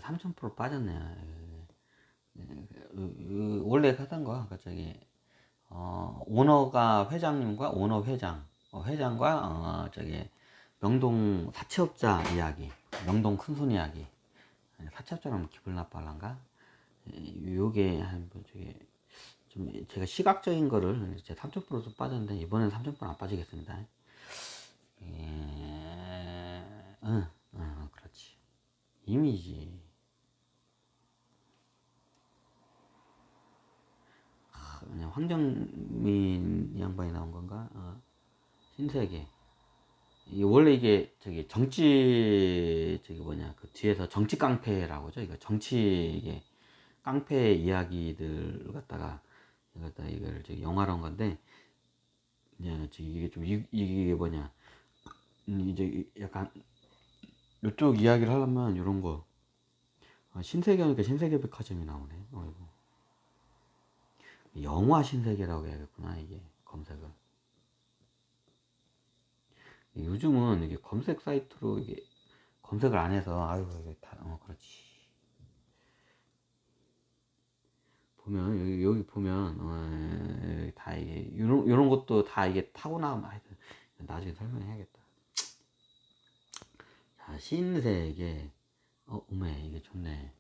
3000% 빠졌네요. 원래 하던 거, 저기, 오너가 회장님과 오너 회장, 회장과, 저기, 명동 사채업자 이야기, 명동 큰손 이야기, 사채업자라면 기분 나빠란가? 요게, 저기, 좀, 제가 시각적인 거를 이제 3000%도 빠졌는데, 이번엔 3000% 안 빠지겠습니다. 그렇지. 이미지. 그냥 황정민 양반이 나온 건가? 신세계. 원래 이게 저기 정치 저기 뭐냐 그 뒤에서 정치 깡패라고죠. 이거 정치 이게 깡패 이야기들 갖다가 이걸 저기 영화로 한 건데 이제 이게 좀 이게 뭐냐 이제 약간 이쪽 이야기를 하려면 이런 거 신세계니까 신세계백화점이 나오네. 영화 신세계라고 해야겠구나 이게 검색을. 요즘은 이게 검색 사이트로 이게 검색을 안 해서 아유 이게 다 그렇지. 보면 여기 보면 다 이게 요런 것도 다 이게 타고나면 나중에 설명해야겠다. 자 신세계 오메 이게 좋네.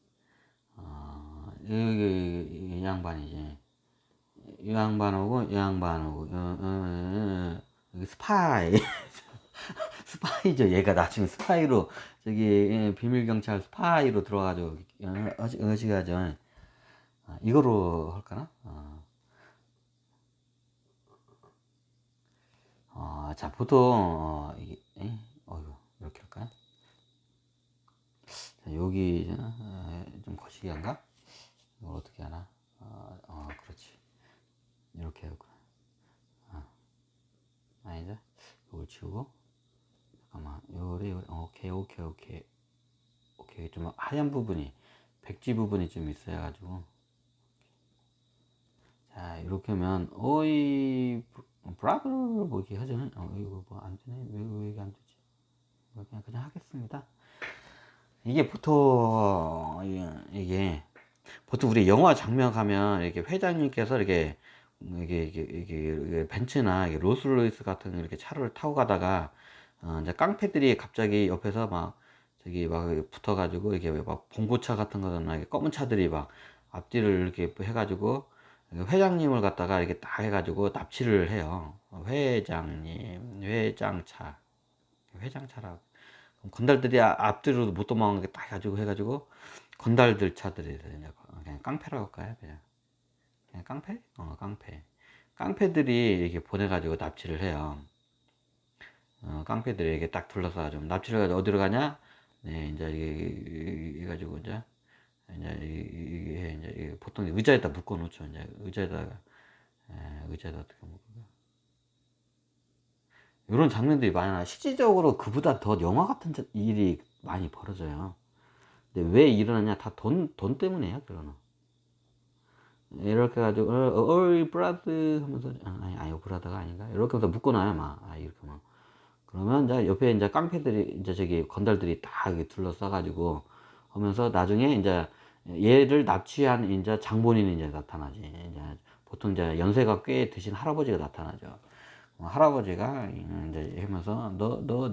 이 양반이지. 이 양반 오고 이 양반 오고 스파이 스파이죠. 얘가 나중에 스파이로 저기 비밀경찰 스파이로 들어가지고 어지가죠. 이거로 할까나? 자 보통 이게 어이구 이렇게 할까요? 자, 여기 좀 거시기한가? 이걸 어떻게 하나? 그렇지. 이렇게 할거야. 아니다. 이걸 지우고 잠깐만 요리 오케이 좀 하얀 부분이 백지 부분이 좀 있어야 가지고 자 이렇게 하면 어이 브라보 뭐 이렇게 하잖아요. 이거 뭐 안 되네. 왜 이게 안 되지? 그냥 하겠습니다. 이게 보통 이게 보통 우리 영화 장면 가면 이렇게 회장님께서 이게 벤츠나 이게 로스로이스 같은 이렇게 차를 타고 가다가 이제 깡패들이 갑자기 옆에서 막 저기 막 붙어가지고 이게 막 봉고차 같은 거나 검은 차들이 막 앞뒤를 이렇게 해가지고 회장님을 갖다가 이렇게 딱 해가지고 납치를 해요. 회장님, 회장차라고. 건달들이 앞뒤로 못 도망가게 딱 가지고 해가지고 건달들 차들이 그냥 깡패라고 할까요? 그냥 깡패? 깡패. 깡패들이 이렇게 보내가지고 납치를 해요. 깡패들이 이렇게 딱 둘러싸가지고 납치를 해가지고 어디로 가냐? 네, 이제 이게 가지고 이제 보통 의자에다 묶어 놓죠. 이제 의자에다 어떻게 묶어? 이런 장면들이 많이 나. 실질적으로 그보다 더 영화 같은 일이 많이 벌어져요. 근데 왜 일어나냐? 다 돈 때문에요, 그거는. 이렇게 해가지고, 어이, 브라드 하면서, 아니, 브라더가 아닌가? 이렇게 해서 묶어놔요, 막. 이렇게 막. 그러면 이제 옆에 이제 깡패들이, 이제 저기 건달들이 딱 둘러싸가지고 하면서 나중에 이제 얘를 납치한 이제 장본인이 이제 나타나지. 이제 보통 이제 연세가 꽤 드신 할아버지가 나타나죠. 할아버지가 이제 하면서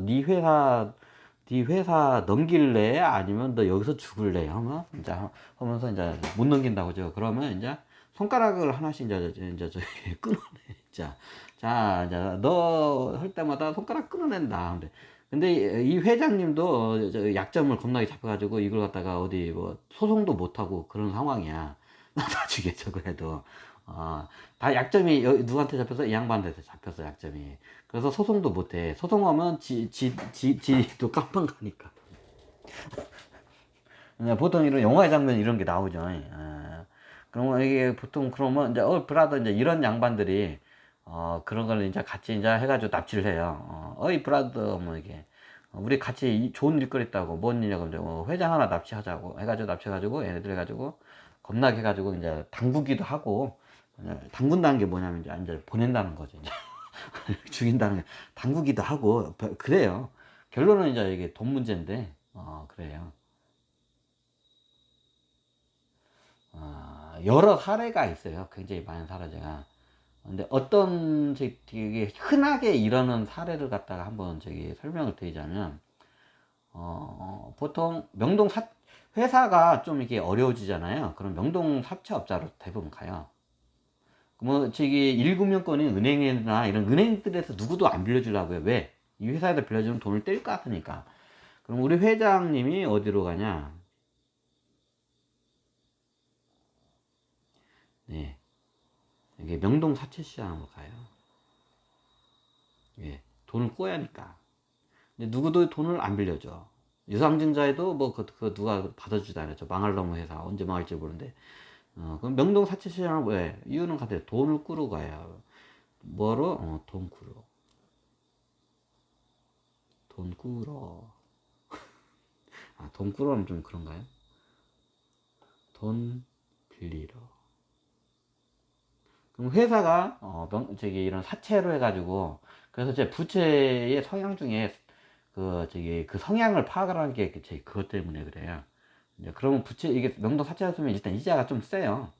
네 회사 넘길래 아니면 너 여기서 죽을래 하면 이제 하면서 이제 못 넘긴다고죠. 그러면 이제 손가락을 하나씩 이제 저기 끊어내. 자 이제 너 할 때마다 손가락 끊어낸다. 근데 이 회장님도 약점을 겁나게 잡혀가지고 이걸 갖다가 어디 뭐 소송도 못 하고 그런 상황이야. 나중에 저거 해도 다 약점이 누구한테 잡혀서 이 양반한테 잡혔어 약점이. 그래서 소송도 못해. 소송하면 지도 깜빵 가니까. 보통 이런 영화의 장면 이런 게 나오죠. 그러면 이게 보통 그러면 이제 브라더 이제 이런 양반들이 그런 걸 이제 같이 이제 해가지고 납치를 해요. 어이 브라더 뭐 이게 우리 같이 좋은 일거리 있다고 뭔 일이냐고 이제 회장 하나 납치하자고 해가지고 납치해가지고 얘네들 해가지고 겁나게 해가지고 이제 당구기도 하고 당군다는 게 뭐냐면 이제 보낸다는 거죠. 이제 죽인다는 게 당구기도 하고 그래요. 결론은 이제 이게 돈 문제인데 그래요. 여러 사례가 있어요. 굉장히 많은 사례가. 근데 어떤 되게 흔하게 이러는 사례를 갖다가 한번 설명을 드리자면, 보통 회사가 좀 이렇게 어려워지잖아요. 그럼 명동사채업자로 대부분 가요. 뭐 저기 1금융권인 은행이나 이런 은행들에서 누구도 안 빌려주려고요. 왜? 이 회사에다 빌려주면 돈을 뗄 것 같으니까. 그럼 우리 회장님이 어디로 가냐? 네, 이게 명동사채시장으로 가요. 예, 돈을 꿔야 하니까. 근데 누구도 돈을 안 빌려줘. 유상증자에도 뭐 누가 받아주지 않아요. 저 망할 놈의 회사 언제 망할지 모르는데. 그럼 명동사채시장을 왜? 이유는 같아요. 돈을 꾸러 가요. 뭐로? 돈 꾸러. 돈 꾸러. 아, 돈 꾸러는 좀 그런가요? 돈 빌리러. 그럼 회사가 이런 사채로 해가지고, 그래서 제 부채의 성향 중에 그 성향을 파악을 하는 게 그것 때문에 그래요. 이제 그러면 부채 이게 명동 사채였으면 일단 이자가 좀 세요.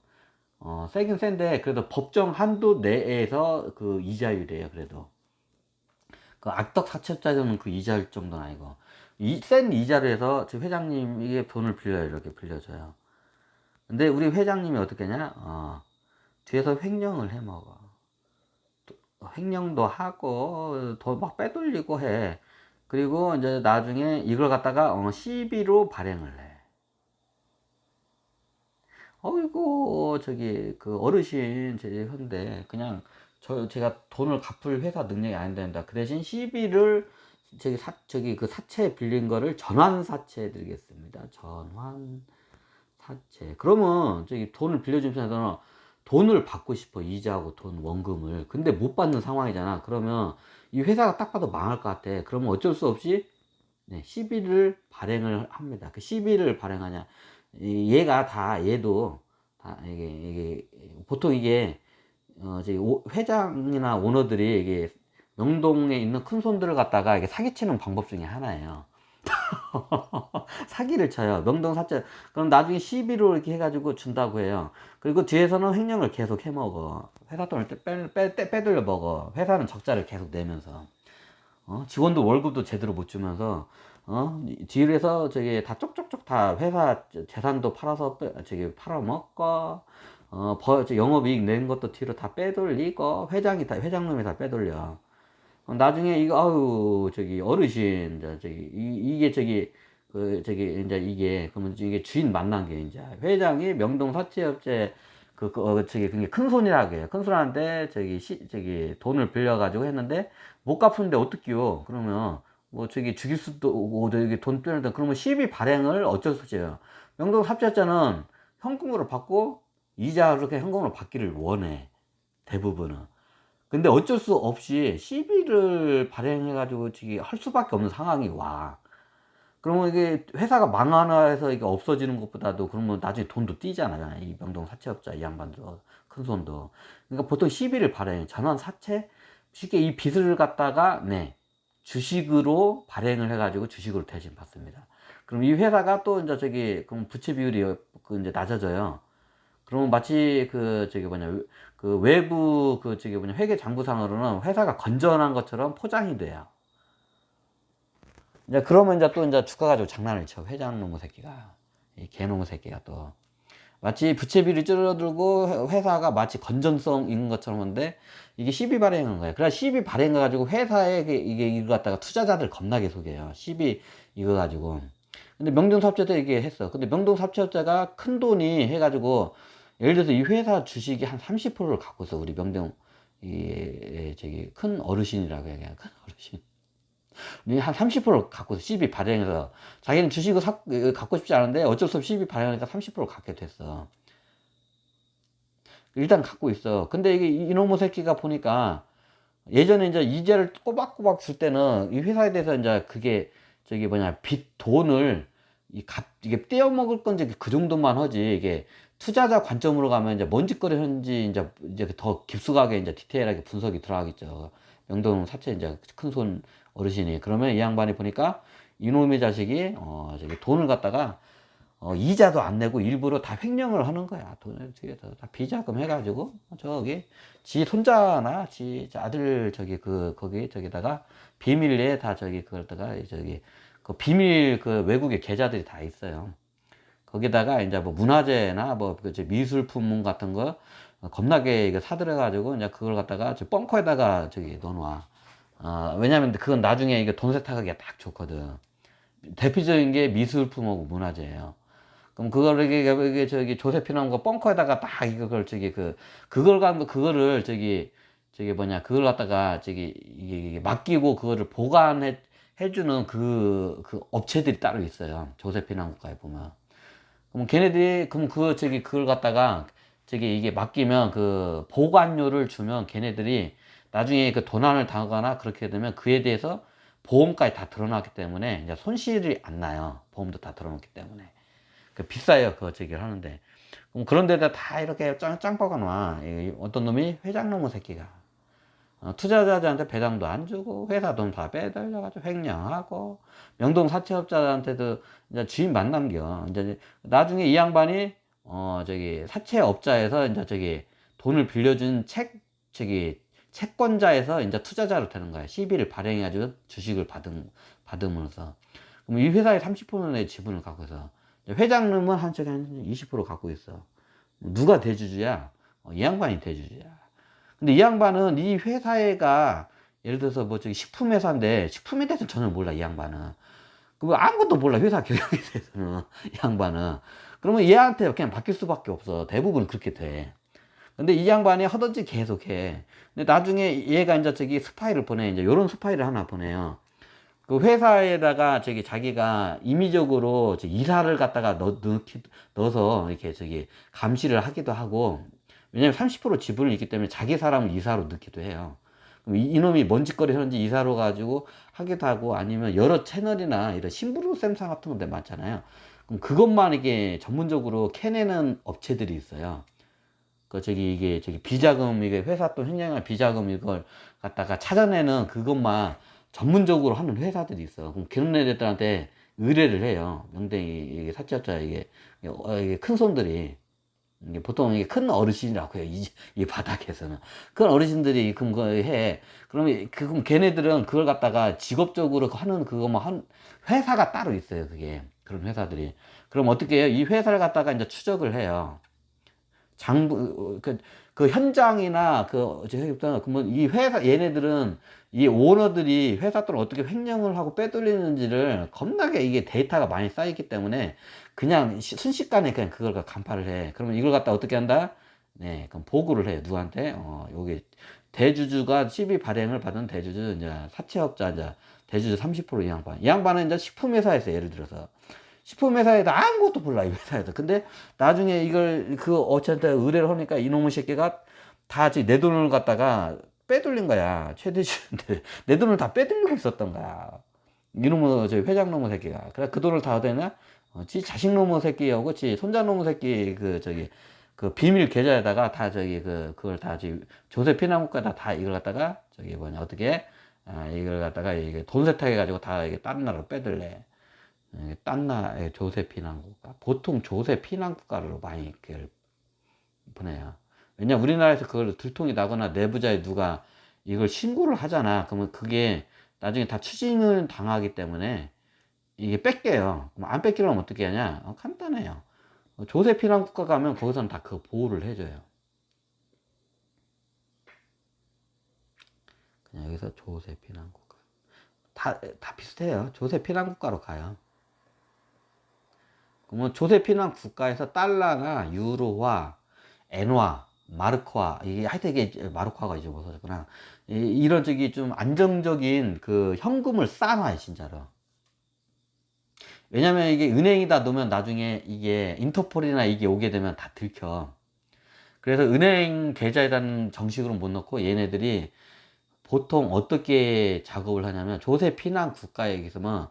세긴 센데 그래도 법정 한도 내에서 그 이자율이에요. 그래도 그 악덕 사채업자들은 그 이자율 정도는 아니고 센 이자를 해서 제 회장님 이게 돈을 빌려요. 이렇게 빌려줘요. 근데 우리 회장님이 어떻게 하냐? 뒤에서 횡령을 해 먹어. 횡령도 하고 더 막 빼돌리고 해. 그리고 이제 나중에 이걸 갖다가 시비로 발행을 해. 어이구 그 어르신 현데 그냥 제가 돈을 갚을 회사 능력이 안 된다. 그 대신 시비를 그 사채 빌린 거를 전환 사채 드리겠습니다. 전환 사채. 그러면 돈을 빌려주면서 돈을 받고 싶어. 이자하고 돈 원금을. 근데 못 받는 상황이잖아. 그러면 이 회사가 딱 봐도 망할 것 같아. 그러면 어쩔 수 없이 네, 시비를 발행을 합니다. 그 시비를 발행하냐? 얘도 다 이게 보통 이게 회장이나 오너들이 이게 명동에 있는 큰 손들을 갖다가 이게 사기치는 방법 중에 하나예요. 사기를 쳐요. 명동사채. 그럼 나중에 시비로 이렇게 해가지고 준다고 해요. 그리고 뒤에서는 횡령을 계속 해먹어. 회사 돈을 빼돌려 먹어. 회사는 적자를 계속 내면서. 직원도 월급도 제대로 못 주면서, 뒤에서 다 쪽쪽쪽 다 회사 재산도 팔아서, 팔아먹고, 영업이익 낸 것도 뒤로 다 빼돌리고, 회장놈이 다 빼돌려. 나중에 이거 아유 어르신 이게 이제 그러면 이게 주인 만난 게 이제 회장이 명동 사채업체 그게 큰 손이라고 해요. 큰 손한테 돈을 빌려 가지고 했는데 못 갚는데 어떡해요? 그러면 뭐 죽일 수도 오고 돈 빼는데 그러면 시비 발행을 어쩔 수 없어요. 명동 사채업자는 현금으로 받고 이자 그렇게 현금으로 받기를 원해. 대부분은. 근데 어쩔 수 없이 시비를 발행해가지고 할 수밖에 없는 상황이 와. 그러면 이게 회사가 망하나 해서 이게 없어지는 것보다도 그러면 나중에 돈도 뛰잖아요. 이 명동 사채업자 이 양반도 큰 손도. 그러니까 보통 시비를 발행, 전환 사채 쉽게 이 빚을 갖다가 네 주식으로 발행을 해가지고 주식으로 대신 받습니다. 그럼 이 회사가 또 이제 그럼 부채 비율이 이제 낮아져요. 그러면 마치 그 외부 회계 장부상으로는 회사가 건전한 것처럼 포장이 돼요. 이제 그러면 이제 또 이제 주가 가지고 장난을 쳐. 회장 놈의 새끼가. 이 개놈의 새끼가 또. 마치 부채비율이 줄어들고 회사가 마치 건전성 있는 것처럼 하는데 이게 시비 발행한 거예요. 그래서 시비 발행해 가지고 회사에 이거 갖다가 투자자들 겁나게 속여요. 시비 이거 가지고. 근데 명동사업자도 이게 했어. 근데 명동사업자가 큰 돈이 해가지고 예를 들어서 이 회사 주식이 한 30%를 갖고 있어. 우리 명동 큰 어르신이라고 해야 되나? 큰 어르신. 한 30%를 갖고 있어. CB 발행해서 자기는 주식을 갖고 싶지 않은데 어쩔 수 없이 CB 발행하니까 30%를 갖게 됐어. 일단 갖고 있어. 근데 이게 이놈의 새끼가 보니까 예전에 이제 이자를 꼬박꼬박 줄 때는 이 회사에 대해서 이제 그게 빚 돈을 이게 떼어먹을 건지 그 정도만 하지 이게 투자자 관점으로 가면 이제 뭔 짓거리 하는지 이제 더 깊숙하게 이제 디테일하게 분석이 들어가겠죠. 명동 사채 이제 큰 손 어르신이 그러면 이 양반이 보니까 이놈의 자식이 돈을 갖다가 이자도 안 내고 일부러 다 횡령을 하는 거야. 돈을 뒤에서 다 비자금 해가지고 저기 지 손자나 지 아들 저기 거기 저기다가 비밀리에 다 저기 그걸다가 저기 그 비밀 그 외국의 계좌들이 다 있어요. 거기다가 이제 뭐 문화재나 뭐 그 미술품문 같은 거 겁나게 이거 사들여 가지고 이제 그걸 갖다가 저 벙커에다가 저기 넣어놔. 왜냐면 그건 나중에 이게 돈 세탁하기가 딱 좋거든. 대표적인 게 미술품하고 문화재예요. 그럼 그거를 이게 저기 조세피나무 거 벙커에다가 딱 이걸 저기 그걸 갖고 그거를 저기 뭐냐 그걸 갖다가 저기 이게 맡기고 그거를 보관해 해주는 그 업체들이 따로 있어요. 조세피나무과에 보면. 그럼 걔네들이 그럼 저기 그걸 갖다가 저기 이게 맡기면 그 보관료를 주면 걔네들이 나중에 그 도난을 당하거나 그렇게 되면 그에 대해서 보험까지 다 들어놨기 때문에 이제 손실이 안 나요. 보험도 다 들어놓기 때문에. 그 비싸요. 그거 저기를 하는데. 그럼 그런 데다 다 이렇게 짱 박아놔. 어떤 놈이 회장놈의 새끼가. 투자자들한테 배당도 안 주고, 회사 돈 다 빼돌려가지고 횡령하고, 명동 사채업자한테도 이제 주인 만 남겨. 이제 나중에 이 양반이, 저기 사채업자에서 이제 저기 돈을 빌려준 채권자에서 이제 투자자로 되는 거야. 시비를 발행해가지고 주식을 받으면서. 그럼 이 회사에 30%의 지분을 갖고 있어. 회장님은 한쪽에 한 20% 갖고 있어. 누가 대주주야? 이 양반이 대주주야. 근데 이 양반은 이 회사가 예를 들어서 뭐 저기 식품회사인데 식품에 대해서는 전혀 몰라 이 양반은. 그럼 아무것도 몰라 회사 경영에 대해서는 이 양반은. 그러면 얘한테 그냥 바뀔 수밖에 없어. 대부분 그렇게 돼. 근데 이 양반이 하던지 계속해. 근데 나중에 얘가 이제 저기 스파이를 보내. 이제 요런 스파이를 하나 보내요. 그 회사에다가 저기 자기가 임의적으로 이사를 갖다가 넣어서 이렇게 저기 감시를 하기도 하고, 왜냐면 30% 지분을 있기 때문에 자기 사람을 이사로 넣기도 해요. 그럼 이놈이 뭔 짓거리 하는지 이사로 가지고 하기도 하고, 아니면 여러 채널이나 이런 심부름 쌤사 같은 데 많잖아요. 그럼 그것만 이게 전문적으로 캐내는 업체들이 있어요. 그 저기 이게 저기 비자금 이게 회사 또 횡령할 비자금 이걸 갖다가 찾아내는 그것만 전문적으로 하는 회사들이 있어. 그럼 그런 애들한테 의뢰를 해요. 명댕이 이게 사채업자 이게 큰 손들이 이게 보통 이게 큰 어르신이라고 해요. 이 바닥에서는 큰 어르신들이 그럼 거 해. 그러면 그럼 걔네들은 그걸 갖다가 직업적으로 하는 그거만 한 회사가 따로 있어요. 그게 그런 회사들이. 그럼 어떻게 해요? 이 회사를 갖다가 이제 추적을 해요. 그 현장이나 그러면 이 회사 얘네들은 이 오너들이 회사 돈을 어떻게 횡령을 하고 빼돌리는지를 겁나게 이게 데이터가 많이 쌓이기 때문에 그냥 순식간에 그냥 그걸 간파를 해. 그러면 이걸 갖다 어떻게 한다? 네, 그럼 보고를 해요. 누구한테? 여기 대주주가 시비 발행을 받은 대주주 이제 사채업자 이제 대주주 30%이 양반. 이 양반은 이제 식품회사에서 예를 들어서 식품회사에도 아무것도 몰라, 이 회사에도. 근데 나중에 이걸, 어쨌든 의뢰를 하니까 이놈의 새끼가 다 내 돈을 갖다가 빼돌린 거야. 최대주인데. 내 돈을 다 빼돌리고 있었던 거야. 이놈의, 회장놈의 새끼가. 그래, 그 돈을 다 어디냐? 지 자식놈의 새끼하고, 지 손자놈의 새끼, 그 비밀 계좌에다가 다 그걸 다 조세 피난국가에다 다 이걸 갖다가, 어떻게, 이걸 갖다가 이게 돈 세탁해가지고 다 이게 다른 나라로 빼들래. 딴 나라의 조세 피난국가. 보통 조세 피난국가로 많이 보내요. 왜냐 우리나라에서 그걸 들통이 나거나 내부자에 누가 이걸 신고를 하잖아. 그러면 그게 나중에 다 추징을 당하기 때문에 이게 뺏겨요. 그럼 안 뺏기려면 어떻게 하냐? 간단해요. 조세 피난국가 가면 거기서는 다 그 보호를 해줘요. 그냥 여기서 조세 피난국가. 다 비슷해요. 조세 피난국가로 가요. 그러면 조세 피난 국가에서 달러나 유로화, 엔화, 마르크화, 이게 하여튼 이게 마르크화가 이제 뭐였구나. 이런 좀 안정적인 그 현금을 쌓아놔요, 진짜로. 왜냐면 이게 은행에다 놓으면 나중에 이게 인터폴이나 이게 오게 되면 다 들켜. 그래서 은행 계좌에다는 정식으로 못 넣고 얘네들이 보통 어떻게 작업을 하냐면 조세 피난 국가에 있으면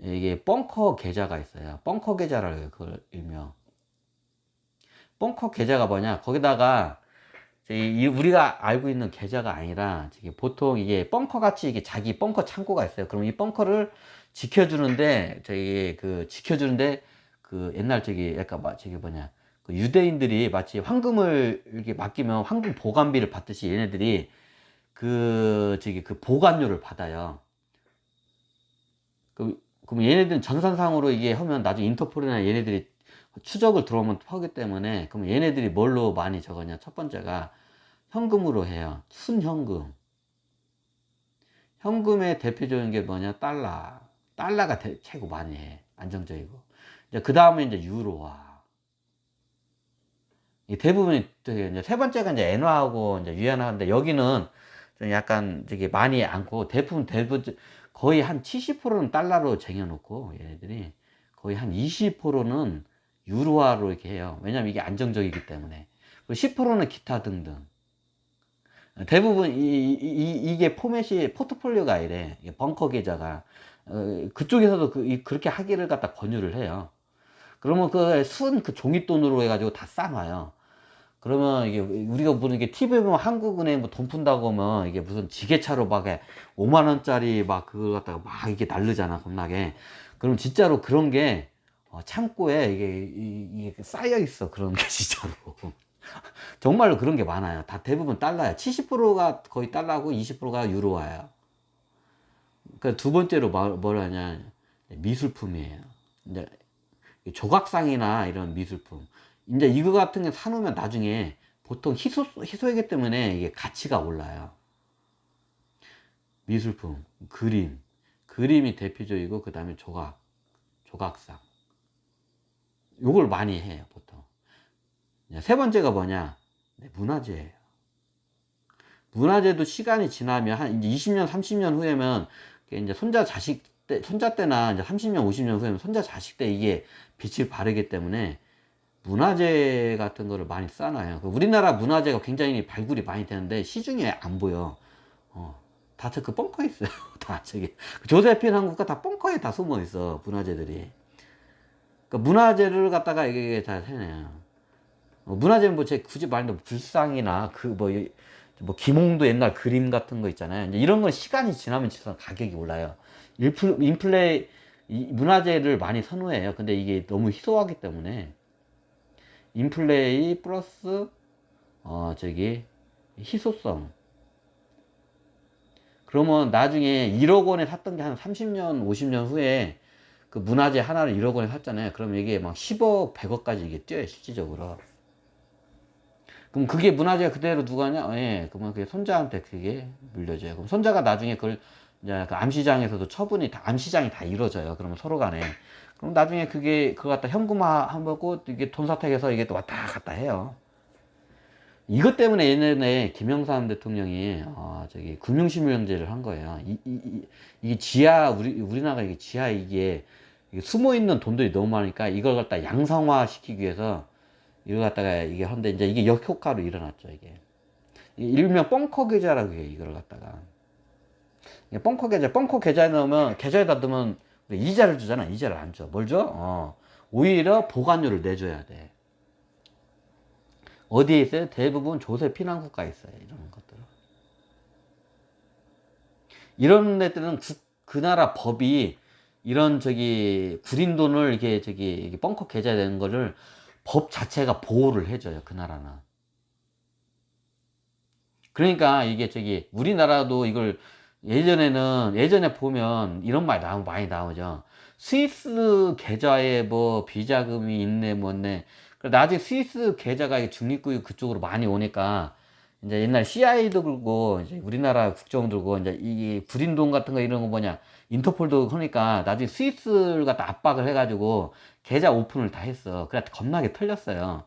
이게 벙커 계좌가 있어요. 벙커 계좌라고 해요. 그걸 일명. 벙커 계좌가 뭐냐? 거기다가 우리가 알고 있는 계좌가 아니라 보통 이게 벙커 같이 이게 자기 벙커 창고가 있어요. 그럼 이 벙커를 지켜주는데 그 옛날 저기 약간 저기 뭐냐 그 유대인들이 마치 황금을 이렇게 맡기면 황금 보관비를 받듯이 얘네들이 그 저기 그 보관료를 받아요. 그럼 얘네들은 전산상으로 이게 하면 나중에 인터폴이나 얘네들이 추적을 들어오면 하기 때문에 그럼 얘네들이 뭘로 많이 적었냐? 첫 번째가 현금으로 해요. 순현금. 현금의 대표적인 게 뭐냐? 달러가 최고 많이 해. 안정적이고. 이제 그 다음에 이제 유로화. 이 대부분이 이제 세 번째가 이제 엔화하고 이제 위안화인데 여기는 좀 약간 저기 많이 않고 대부분 거의 한 70%는 달러로 쟁여놓고 얘네들이 거의 한 20%는 유로화로 이렇게 해요. 왜냐면 이게 안정적이기 때문에. 그리고 10%는 기타 등등. 대부분 이게 포맷이 포트폴리오가 이래. 벙커 계좌가 그쪽에서도 그렇게 하기를 갖다 권유를 해요. 그러면 그 종이돈으로 해가지고 다 싸놔요. 그러면 이게 우리가 보는 게 TV에 보면 한국은행 뭐 돈 푼다고 하면 이게 무슨 지게차로 막 5만 원짜리 막 그걸 갖다가 막 이게 날르잖아 겁나게. 그럼 진짜로 그런 게 창고에 이게 쌓여 있어 그런 게 진짜로. 정말로 그런 게 많아요. 다 대부분 달러야. 70%가 거의 달러고 20%가 유로화야. 그러니까 두 번째로 뭘 하냐 미술품이에요. 이제 조각상이나 이런 미술품. 이제 이거 같은 게 사놓으면 나중에 보통 희소이기 때문에 이게 가치가 올라요. 미술품, 그림이 대표적이고, 그 다음에 조각상. 요걸 많이 해요, 보통. 세 번째가 뭐냐? 문화재예요. 문화재도 시간이 지나면 한 이제 20년, 30년 후에면 이제 손자 때나 이제 30년, 50년 후에는 손자 자식 때 이게 빛을 바르기 때문에 문화재 같은 거를 많이 쌓아놔요. 우리나라 문화재가 굉장히 발굴이 많이 되는데 시중에 안 보여. 다 그 벙커에 있어요. 다 저기 조세핀 한국가 다 벙커에 다 숨어 있어 문화재들이. 그러니까 문화재를 갖다가 이게 다 해내요. 문화재는 뭐 제 굳이 말하면 불상이나 뭐 김홍도 옛날 그림 같은 거 있잖아요. 이제 이런 건 시간이 지나면 지나면 가격이 올라요. 문화재를 많이 선호해요. 근데 이게 너무 희소하기 때문에 인플레이 플러스 저기 희소성. 그러면 나중에 1억 원에 샀던 게 한 30년, 50년 후에 그 문화재 하나를 1억 원에 샀잖아요. 그러면 이게 막 10억, 100억까지 이게 뛰어요, 실질적으로. 그럼 그게 문화재가 그대로 누가 하냐? 예, 그러면 그게 손자한테 그게 물려줘요. 그럼 손자가 나중에 그걸 이제 그 암시장에서도 암시장이 다 이루어져요. 그러면 서로 간에. 그럼 나중에 그거 갖다 현금화 하고 이게 돈 사택에서 이게 또 왔다 갔다 해요. 이것 때문에 예전에 김영삼 대통령이 저기 금융실명제를 한 거예요. 이게 우리나라가 이게 이게 숨어 있는 돈들이 너무 많으니까 이걸 갖다 양성화 시키기 위해서 이걸 갖다가 이게 한데 이제 이게 역효과로 일어났죠. 이게 일명 벙커 계좌라고 해요. 이걸 갖다가 벙커 계좌에 넣으면 계좌에다 넣으면 이자를 주잖아. 이자를 안 줘. 뭘 줘? 오히려 보관료를 내줘야 돼. 어디에 있어요? 대부분 조세핀 한국가에 있어요. 이런 것들. 이런 애들은 그 나라 법이 이런 저기 구린 돈을 이게 벙커 계좌에 되는 거를 법 자체가 보호를 해줘요. 그 나라는. 그러니까 이게 저기 우리나라도 이걸 예전에 보면 이런 말 많이 나오죠. 스위스 계좌에 뭐 비자금이 있네 뭐네. 나중에 스위스 계좌가 중립국 그쪽으로 많이 오니까 이제 옛날 CIA도 그러고 이제 우리나라 국정도 그러고 이제 이 구린 돈 같은 거 이런 거 뭐냐 인터폴도 하니까 나중에 스위스를 갖다 압박을 해가지고 계좌 오픈을 다 했어. 그래 겁나게 털렸어요.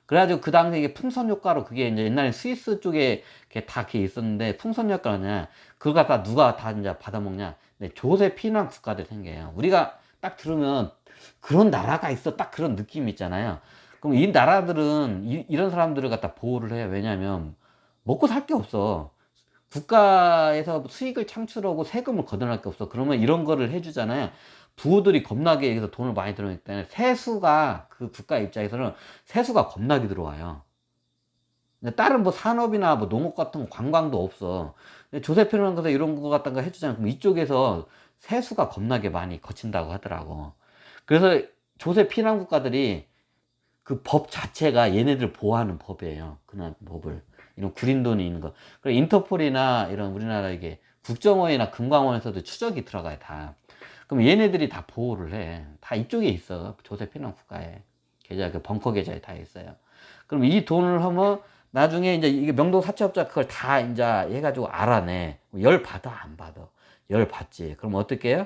그래가지고 그 당시에 이게 풍선 효과로 그게 이제 옛날에 스위스 쪽에 다 이렇게 있었는데 풍선 효과냐 그걸 갖다 누가 다 이제 받아먹냐. 네, 조세 피난 국가들 생겨요. 우리가 딱 들으면 그런 나라가 있어 딱 그런 느낌이 있잖아요. 그럼 이 나라들은 이런 사람들을 갖다 보호를 해요. 왜냐하면 먹고 살 게 없어. 국가에서 수익을 창출하고 세금을 걷어낼 게 없어. 그러면 이런 거를 해주잖아요. 부호들이 겁나게 여기서 돈을 많이 들어오기 때문에 세수가 그 국가 입장에서는 세수가 겁나게 들어와요. 다른 뭐 산업이나 뭐 농업 같은 거 관광도 없어. 조세표라는 것에 이런 거 같은 거 해주잖아요. 그럼 이쪽에서 세수가 겁나게 많이 거친다고 하더라고. 그래서 조세 피난 국가들이 그 법 자체가 얘네들 보호하는 법이에요. 그런 법을. 이런 구린 돈이 있는 거. 그래, 인터폴이나 이런 우리나라 이게 국정원이나 금감원에서도 추적이 들어가요, 다. 그럼 얘네들이 다 보호를 해. 다 이쪽에 있어. 조세 피난 국가에. 계좌, 그 벙커 계좌에 다 있어요. 그럼 이 돈을 하면 나중에 이제 이게 명동 사채업자 그걸 다 이제 해가지고 알아내. 열 받아, 안 받아? 열 받지. 그럼 어떻게 해요?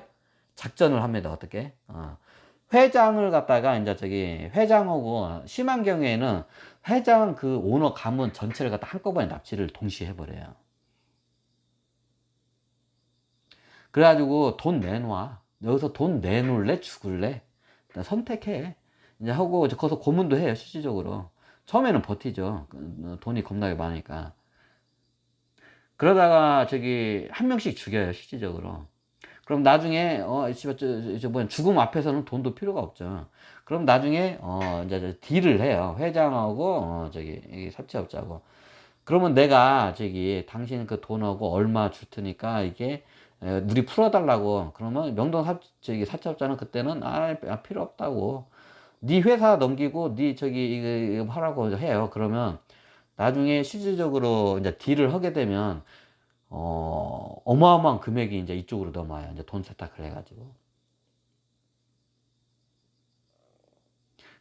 작전을 합니다. 어떻게? 회장을 갖다가 이제 저기 회장하고 심한 경우에는 회장 그 오너 가문 전체를 갖다 한꺼번에 납치를 동시에 해버려요. 그래가지고 돈 내놔. 여기서 돈 내놓을래? 죽을래? 일단 선택해. 이제 하고 이제 거기서 고문도 해요. 실질적으로. 처음에는 버티죠. 돈이 겁나게 많으니까. 그러다가 저기 한 명씩 죽여요. 실질적으로. 그럼 나중에 뭐야 죽음 앞에서는 돈도 필요가 없죠. 그럼 나중에 이제 딜을 해요. 회장하고 저기 이 사채업자고. 그러면 내가 저기 당신 그 돈하고 얼마 줄 테니까 이게 우리 풀어달라고. 그러면 명동 저기 사채업자는 그때는 필요 없다고. 네 회사 넘기고 네 저기 이거 하라고 해요. 그러면 나중에 실질적으로 이제 딜을 하게 되면 어마어마한 금액이 이제 이쪽으로 넘어와요. 이제 돈 세탁을 해가지고.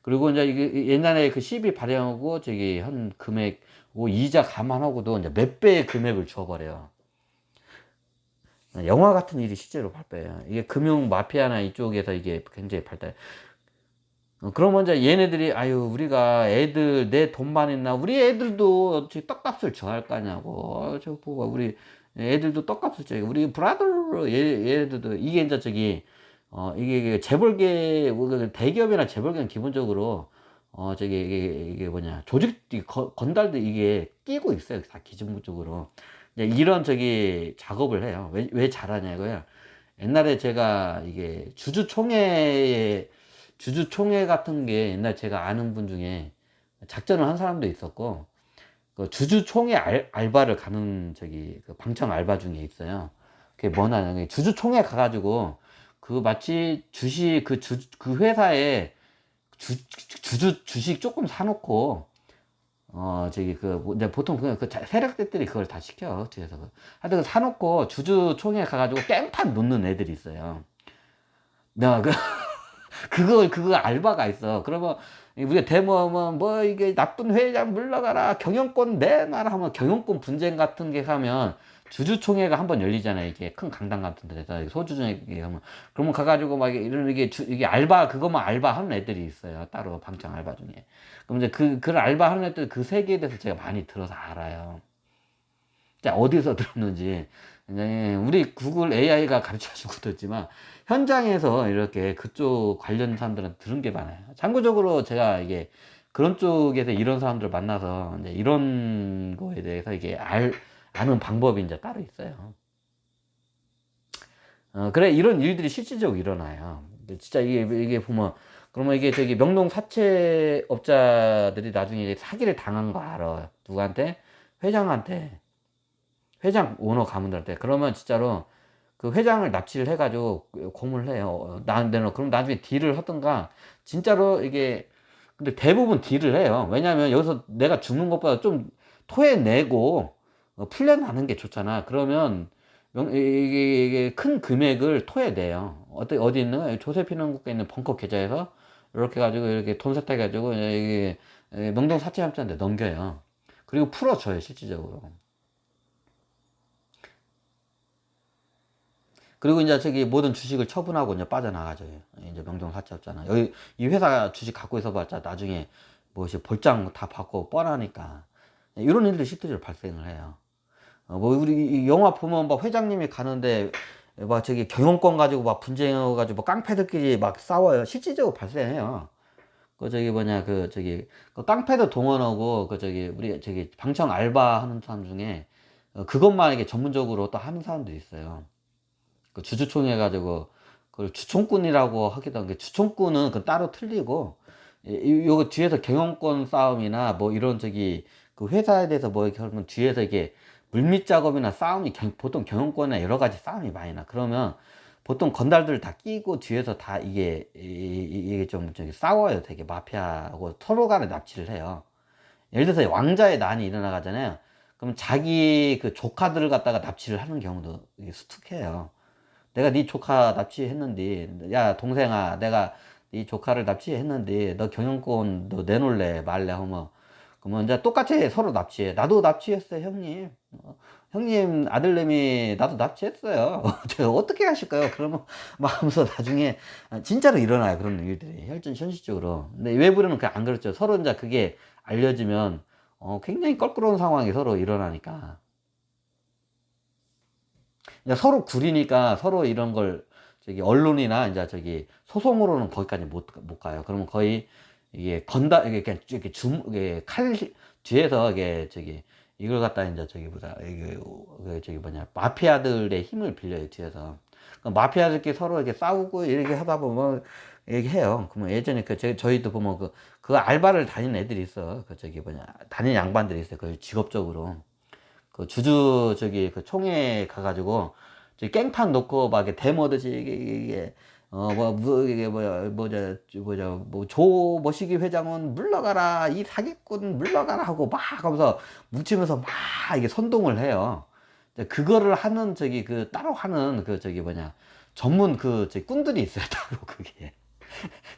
그리고 이제 이게 옛날에 그 시비 발행하고 저기 한 금액, 이자 감안하고도 이제 몇 배의 금액을 줘버려요. 영화 같은 일이 실제로 발生해요. 이게 금융 마피아나 이쪽에서 이게 굉장히 발달. 그러면 이제 얘네들이 아유 우리가 애들 내 돈만 있나 우리 애들도 떡값을 져야 할 거냐고 저 보고 우리 애들도 떡값을 져야 우리 브라더 얘들도 이게 이제 저기 이게 재벌계 대기업이나 재벌계는 기본적으로 저기 이게 뭐냐 조직 건달도 이게 끼고 있어요 다 기본적으로 이제 이런 저기 작업을 해요 왜 잘하냐고요 옛날에 제가 이게 주주총회 같은 게 옛날 제가 아는 분 중에 작전을 한 사람도 있었고, 그 주주총회 알바를 가는 저기 그 방청 알바 중에 있어요. 그게 뭐냐, 주주총회 가가지고 그 마치 그 회사에 주식 조금 사놓고, 저기 이제 보통 그 세력들이 그걸 다 시켜, 뒤에서. 하여튼 그 사놓고 주주총회 가가지고 깽판 놓는 애들이 있어요. 내가 그거 알바가 있어. 그러면 우리가 대모하면 뭐 이게 나쁜 회장 물러가라 경영권 내놔라 하면 경영권 분쟁 같은 게 하면 주주총회가 한번 열리잖아요. 이게 큰 강당 같은 데서 소주주총회 하면 그러면 가가지고 막 이런 이게 알바 그거만 알바 하는 애들이 있어요. 따로 방청 알바 중에. 그럼 이제 그 알바 하는 애들 그 세계에 대해서 제가 많이 들어서 알아요. 자, 어디서 들었는지. 우리 구글 AI가 가르쳐 주고 듣지만, 현장에서 이렇게 그쪽 관련 사람들은 들은 게 많아요. 참고적으로 제가 이게 그런 쪽에서 이런 사람들 만나서 이제 이런 거에 대해서 이게 아는 방법이 이제 따로 있어요. 그래, 이런 일들이 실질적으로 일어나요. 진짜 이게 보면, 그러면 이게 저기 명동 사채업자들이 나중에 사기를 당한 거 알아. 누구한테? 회장한테. 회장 오너 가문들한테 그러면 진짜로 그 회장을 납치를 해가지고 고문을 해요. 나한테는 그럼 나중에 딜을 하든가 진짜로 이게 근데 대부분 딜을 해요. 왜냐하면 여기서 내가 죽는 것보다 좀 토해내고 풀려나는 게 좋잖아. 그러면 이게 큰 금액을 토해내요. 어디 있는 조세피난 국가에 있는 벙커 계좌에서 이렇게 가지고 이렇게 돈 세탁해가지고 이게 명동 사채업자한테 넘겨요. 그리고 풀어줘요 실질적으로. 그리고 이제 저기 모든 주식을 처분하고 이제 빠져나가죠. 이제 명동 사채업자는. 여기 이 회사 주식 갖고 있어 봤자 나중에 뭐시 볼장 다 받고 뻔하니까. 이런 일들이 실제로 발생을 해요. 뭐 우리 영화 보면 막 회장님이 가는데 막 저기 경영권 가지고 막 분쟁해가지고 뭐 깡패들끼리 막 싸워요. 실질적으로 발생해요. 그 저기 뭐냐 그 저기 그 깡패들 동원하고 그 저기 우리 저기 방청 알바 하는 사람 중에 그것만 이게 전문적으로 또 하는 사람도 있어요. 그 주주총회 가지고 그걸 주총꾼이라고 하기도 한 게 주총꾼은 그 따로 틀리고 요거 뒤에서 경영권 싸움이나 뭐 이런 저기 그 회사에 대해서 뭐 이렇게 하면 뒤에서 이게 물밑 작업이나 싸움이 보통 경영권이나 여러 가지 싸움이 많이 나. 그러면 보통 건달들 다 끼고 뒤에서 다 이게 좀 저기 싸워요. 되게 마피아하고 서로 간에 납치를 해요. 예를 들어서 왕자의 난이 일어나가잖아요. 그럼 자기 그 조카들을 갖다가 납치를 하는 경우도 이게 수특해요. 내가 네 조카 납치했는데, 야 동생아, 내가 네 조카를 납치했는데 너 경영권 너 내놓을래 말래 하면, 그러면 이제 똑같이 서로 납치해. 나도 납치했어요 형님. 형님 아들내미 나도 납치했어요. 제가 어떻게 하실까요? 그러면 막 하면서 나중에 진짜로 일어나요, 그런 일들이 현실적으로. 근데 외부로는 안 그렇죠. 서로 이제 그게 알려지면 굉장히 껄끄러운 상황이 서로 일어나니까, 이제 서로 구리니까 서로 이런 걸 저기 언론이나 이제 저기 소송으로는 거기까지 못 가요. 그러면 거의 이게 이게 이게 칼 뒤에서 이게 저기 이걸 갖다 이제 저기 보다 이게 저기 뭐냐 마피아들의 힘을 빌려요, 뒤에서. 마피아들끼리 서로 이렇게 싸우고 이렇게 하다 보면 이렇게 해요. 그러면 예전에 저희도 보면 그 알바를 다니는 애들이 있어. 그 저기 뭐냐 다니는 양반들이 있어요. 그 직업적으로. 그 주주 저기 그 총회 가가지고 저기 깽판 놓고 막 이렇게 데모듯이 이게 이게 조 머시기 회장은 물러가라, 이 사기꾼 물러가라 하고 막 하면서 뭉치면서 막 이게 선동을 해요. 이제 그거를 하는 저기 그 따로 하는 그 저기 뭐냐 전문 그 저기 꾼들이 있어요, 따로 그게.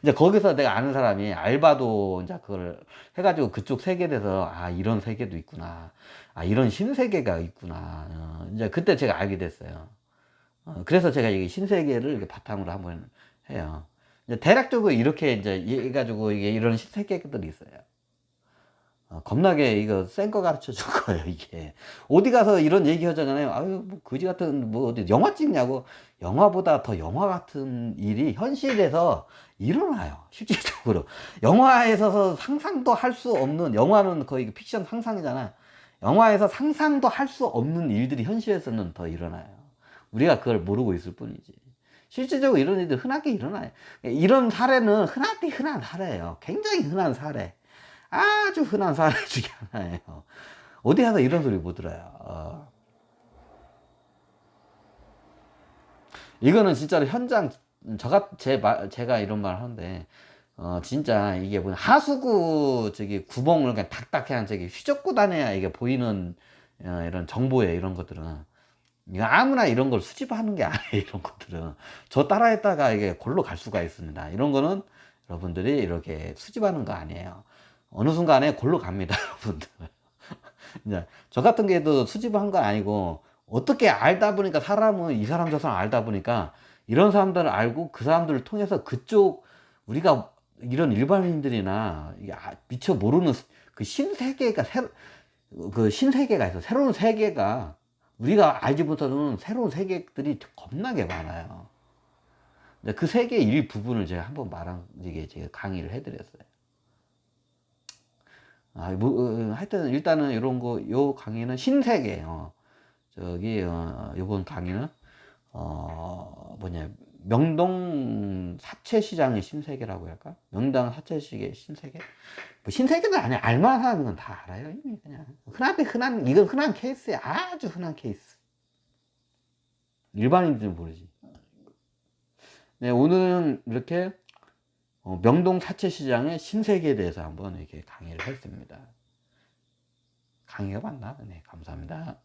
이제 거기서 내가 아는 사람이 알바도 이제 그걸 해가지고 그쪽 세계에 대해서 아 이런 세계도 있구나, 아 이런 신세계가 있구나, 이제 그때 제가 알게 됐어요. 그래서 제가 이 신세계를 이렇게 바탕으로 한번 해요. 이제 대략적으로 이렇게 이제 해가지고 이게 이런 신세계들이 있어요. 겁나게 이거 센 거 가르쳐 줄 거예요, 이게. 어디 가서 이런 얘기 하잖아요. 아유, 뭐, 거지 같은, 뭐, 어디 영화 찍냐고. 영화보다 더 영화 같은 일이 현실에서 일어나요, 실질적으로. 영화에서 상상도 할 수 없는, 영화는 거의 픽션 상상이잖아. 영화에서 상상도 할 수 없는 일들이 현실에서는 더 일어나요. 우리가 그걸 모르고 있을 뿐이지. 실질적으로 이런 일들 흔하게 일어나요. 이런 사례는 흔하디 흔한 사례예요. 굉장히 흔한 사례. 아주 흔한 사례 중에 하나예요. 어디 가서 이런 소리 못 들어요. 이거는 진짜로 현장, 제가 이런 말 하는데, 진짜 이게 뭐 하수구 저기 구멍을 그냥 닥닥해 저기 휘젓고 다녀야 이게 보이는 이런 정보에 이런 것들은. 이거 아무나 이런 걸 수집하는 게 아니에요, 이런 것들은. 저 따라했다가 이게 골로 갈 수가 있습니다. 이런 거는 여러분들이 이렇게 수집하는 거 아니에요. 어느 순간에 골로 갑니다, 여러분들. 이제 저 같은 게도 수집한 건 아니고, 어떻게 알다 보니까 사람은 이 사람 저 사람 알다 보니까 이런 사람들을 알고 그 사람들을 통해서 그쪽 우리가 이런 일반인들이나 미처 모르는 그 신세계가 그 신세계가 있어. 새로운 세계가 우리가 알지 못하는 새로운 세계들이 겁나게 많아요. 그 세계의 일부분을 제가 한번 이게 제가 강의를 해드렸어요. 하여튼 일단은 이런 요 강의는 신세계예요. 요번 강의는 뭐냐 명동 사채시장의 신세계라고 할까? 명당 사채시장의 신세계? 뭐 신세계는 아니야. 알만한 건 다 알아요. 이미 그냥 이건 흔한 케이스야. 아주 흔한 케이스. 일반인들은 모르지. 네, 오늘은 이렇게 명동 사채시장의 신세계에 대해서 한번 이렇게 강의를 했습니다. 강의가 맞나? 네, 감사합니다.